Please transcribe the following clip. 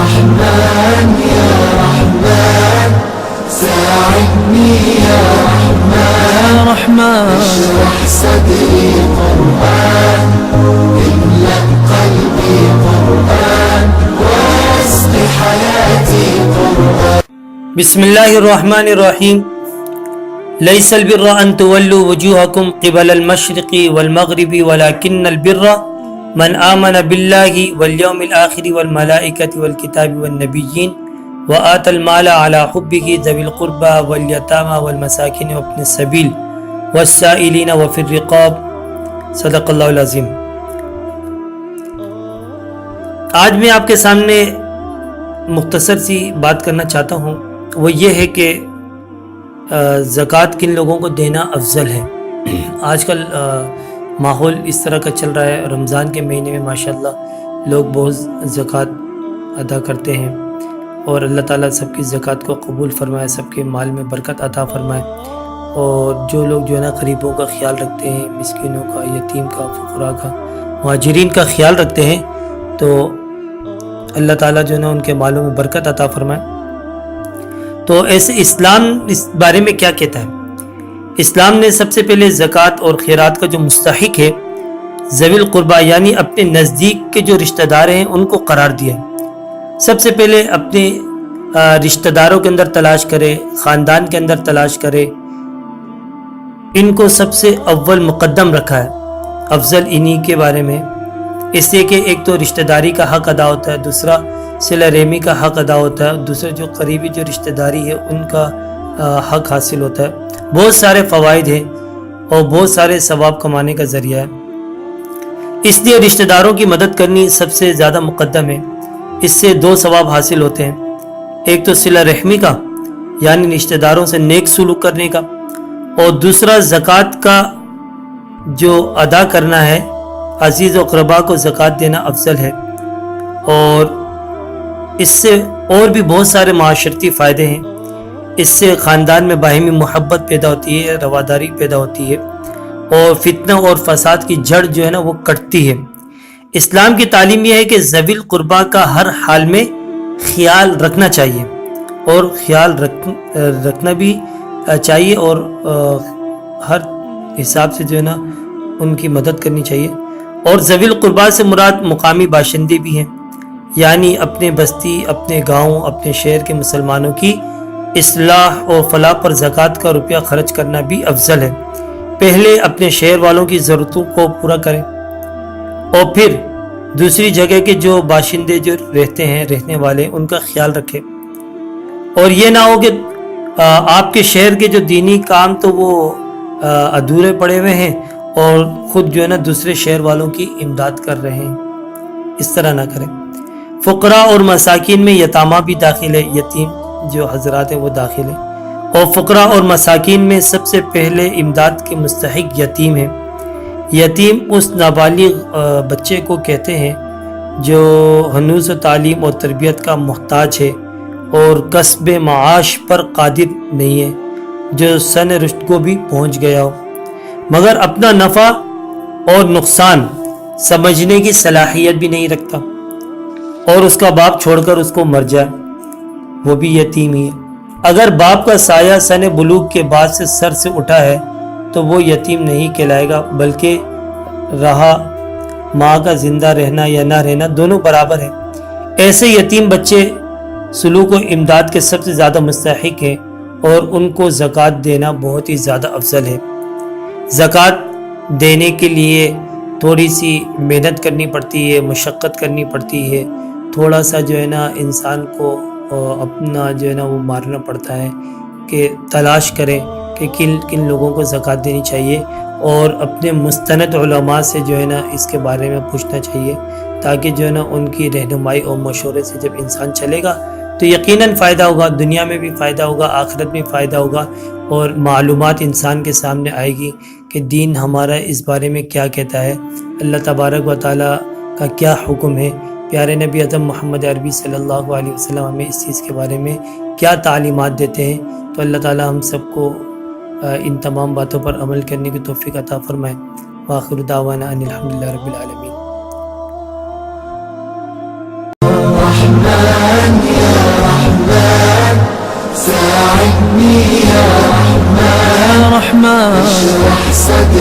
رحمن يا رحمن ساعدني يا رحمن اشرح صدري قرآن املأ قلبي قرآن واسق حياتي قرآن. بسم اللہ الرحمن الرحیم. لیس البر ان تولوا وجوہکم قبل المشرق والمغرب ولکن البر من آمن باللہ والیوم الآخر والملائکۃ والکتاب والنبیین وآت المال على حبہ ذوی القربى والیتامى والمساکین وابن السبیل والسائلین وفی الرقاب. صدق اللہ العظیم. آج میں آپ کے سامنے مختصر سی بات کرنا چاہتا ہوں، وہ یہ ہے کہ زکوٰۃ کن لوگوں کو دینا افضل ہے. آج کل ماحول اس طرح کا چل رہا ہے، رمضان کے مہینے میں ماشاءاللہ لوگ بہت زکوٰۃ ادا کرتے ہیں، اور اللہ تعالیٰ سب کی زکوٰۃ کو قبول فرمائے، سب کے مال میں برکت عطا فرمائے. اور جو لوگ جو ہے نا غریبوں کا خیال رکھتے ہیں، مسکینوں کا، یتیم کا، فقراء کا، مہاجرین کا خیال رکھتے ہیں، تو اللہ تعالیٰ جو ہے نا ان کے مالوں میں برکت عطا فرمائے. تو ایسے اسلام اس بارے میں کیا کہتا ہے؟ اسلام نے سب سے پہلے زکوٰۃ اور خیرات کا جو مستحق ہے ذوی القربہ یعنی اپنے نزدیک کے جو رشتہ دار ہیں ان کو قرار دیا ہے. سب سے پہلے اپنے رشتہ داروں کے اندر تلاش کرے، خاندان کے اندر تلاش کرے، ان کو سب سے اول مقدم رکھا ہے، افضل انہی کے بارے میں، اس لیے کہ ایک تو رشتہ داری کا حق ادا ہوتا ہے، دوسرا صلہ رحمی کا حق ادا ہوتا ہے، دوسرے جو قریبی جو رشتہ داری ہے ان کا حق حاصل ہوتا ہے. بہت سارے فوائد ہیں اور بہت سارے ثواب کمانے کا ذریعہ ہے. اس لیے رشتہ داروں کی مدد کرنی سب سے زیادہ مقدم ہے. اس سے دو ثواب حاصل ہوتے ہیں، ایک تو صلہ رحمی کا یعنی رشتہ داروں سے نیک سلوک کرنے کا، اور دوسرا زکوٰۃ کا جو ادا کرنا ہے، عزیز و اقربا کو زکوٰۃ دینا افضل ہے. اور اس سے اور بھی بہت سارے معاشرتی فائدے ہیں. اس سے خاندان میں باہمی محبت پیدا ہوتی ہے، رواداری پیدا ہوتی ہے، اور فتنہ اور فساد کی جڑ جو ہے نا وہ کٹتی ہے. اسلام کی تعلیم یہ ہے کہ ذوی القربہ کا ہر حال میں خیال رکھنا چاہیے، اور خیال رکھنا بھی چاہیے، اور ہر حساب سے جو ہے نا ان کی مدد کرنی چاہیے. اور ذوی القربہ سے مراد مقامی باشندے بھی ہیں، یعنی اپنے بستی، اپنے گاؤں، اپنے شہر کے مسلمانوں کی اصلاح اور فلاح پر زکوٰۃ کا روپیہ خرچ کرنا بھی افضل ہے. پہلے اپنے شہر والوں کی ضرورتوں کو پورا کریں، اور پھر دوسری جگہ کے جو باشندے جو رہنے والے ان کا خیال رکھیں. اور یہ نہ ہو کہ آپ کے شہر کے جو دینی کام تو وہ ادھورے پڑے ہوئے ہیں اور خود جو ہے نا دوسرے شہر والوں کی امداد کر رہے ہیں. اس طرح نہ کریں. فقراء اور مساکین میں یتامہ بھی داخل ہے، یتیم جو حضرات ہیں وہ داخل ہیں. اور فقراء اور مساکین میں سب سے پہلے امداد کے مستحق یتیم ہیں. یتیم اس نابالغ بچے کو کہتے ہیں جو ہنوز و تعلیم اور تربیت کا محتاج ہے اور کسب معاش پر قادر نہیں ہے، جو سن رشد کو بھی پہنچ گیا ہو مگر اپنا نفع اور نقصان سمجھنے کی صلاحیت بھی نہیں رکھتا، اور اس کا باپ چھوڑ کر اس کو مر جائے، وہ بھی یتیم ہی ہے. اگر باپ کا سایہ سن بلوغ کے بعد سے سر سے اٹھا ہے تو وہ یتیم نہیں کہلائے گا، بلکہ رہا ماں کا زندہ رہنا یا نہ رہنا دونوں برابر ہیں. ایسے یتیم بچے سلوک و امداد کے سب سے زیادہ مستحق ہیں، اور ان کو زکوٰۃ دینا بہت ہی زیادہ افضل ہے. زکوٰۃ دینے کے لیے تھوڑی سی محنت کرنی پڑتی ہے، مشقت کرنی پڑتی ہے، تھوڑا سا جو ہے نا انسان کو اپنا جو ہے نا وہ مارنا پڑتا ہے کہ تلاش کریں کہ کن لوگوں کو زکوٰۃ دینی چاہیے، اور اپنے مستند علماء سے جو ہے نا اس کے بارے میں پوچھنا چاہیے، تاکہ جو ہے نا ان کی رہنمائی اور مشورے سے جب انسان چلے گا تو یقیناً فائدہ ہوگا، دنیا میں بھی فائدہ ہوگا، آخرت میں فائدہ ہوگا، اور معلومات انسان کے سامنے آئے گی کہ دین ہمارا اس بارے میں کیا کہتا ہے، اللہ تبارک و تعالیٰ کا کیا حکم ہے، پیارے نبی اعظم محمد عربی صلی اللہ علیہ وسلم ہمیں اس چیز کے بارے میں کیا تعلیمات دیتے ہیں. تو اللہ تعالیٰ ہم سب کو ان تمام باتوں پر عمل کرنے کی توفیق عطا فرمائے. وآخر دعوانا ان الحمدللہ رب العالمین. ساعدني يا رحمن يا رحمن اشرح صدري